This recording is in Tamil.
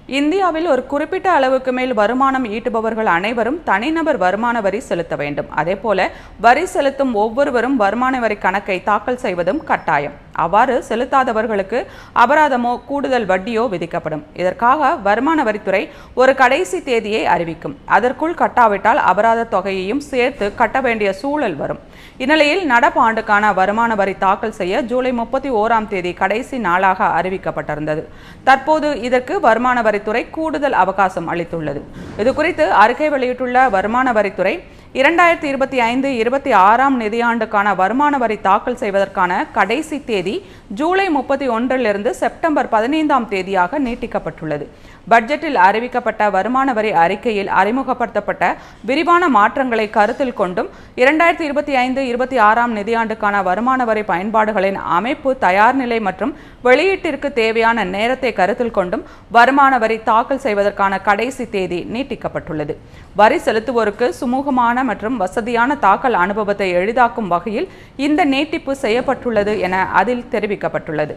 இந்தியாவில் ஒரு குறிப்பிட்ட அளவுக்கு மேல் வருமானம் ஈட்டுபவர்கள் அனைவரும் தனிநபர் வருமான வரி செலுத்த வேண்டும். அதேபோல வரி செலுத்தும் ஒவ்வொருவரும் வருமான வரி கணக்கை தாக்கல் செய்வதும் கட்டாயம். அவ்வாறு செலுத்தாதவர்களுக்கு அபராதமோ கூடுதல் வட்டியோ விதிக்கப்படும். இதற்காக வருமான வரித்துறை ஒரு கடைசி தேதியை அறிவிக்கும். அதற்குள் கட்டாவிட்டால் அபராத தொகையையும் சேர்த்து கட்ட வேண்டிய சூழல் வரும். இந்நிலையில் நடப்பு ஆண்டுக்கான வருமான வரி தாக்கல் செய்ய ஜூலை 31ஆம் தேதி கடைசி நாளாக அறிவிக்கப்பட்டிருந்தது. தற்போது இதற்கு வருமான வரித்துறை கூடுதல் அவகாசம் அளித்துள்ளது. இதுகுறித்து அறிக்கை வெளியிட்டுள்ள வருமான வரித்துறை 2025-26ஆம் நிதியாண்டுக்கான வருமான வரி தாக்கல் செய்வதற்கான கடைசி தேதி ஜூலை 31 செப்டம்பர் 15ஆம் தேதியாக நீட்டிக்கப்பட்டுள்ளது. பட்ஜெட்டில் அறிவிக்கப்பட்ட வருமான வரி அறிக்கையில் அறிமுகப்படுத்தப்பட்ட விரிவான மாற்றங்களை கருத்தில் கொண்டும் 2025-26ஆம் நிதியாண்டுக்கான வருமான வரி பயன்பாடுகளின் அமைப்பு, தயார் நிலை மற்றும் வெளியீட்டிற்கு தேவையான நேரத்தை கருத்தில் கொண்டும் வருமான வரி தாக்கல் செய்வதற்கான கடைசி தேதி நீட்டிக்கப்பட்டுள்ளது. வரி செலுத்துவோருக்கு சுமூகமான மற்றும் வசதியான தாக்கல் அனுபவத்தை எளிதாக்கும் வகையில் இந்த நீட்டிப்பு செய்யப்பட்டுள்ளது என அதில் தெரிவிக்கப்பட்டுள்ளது.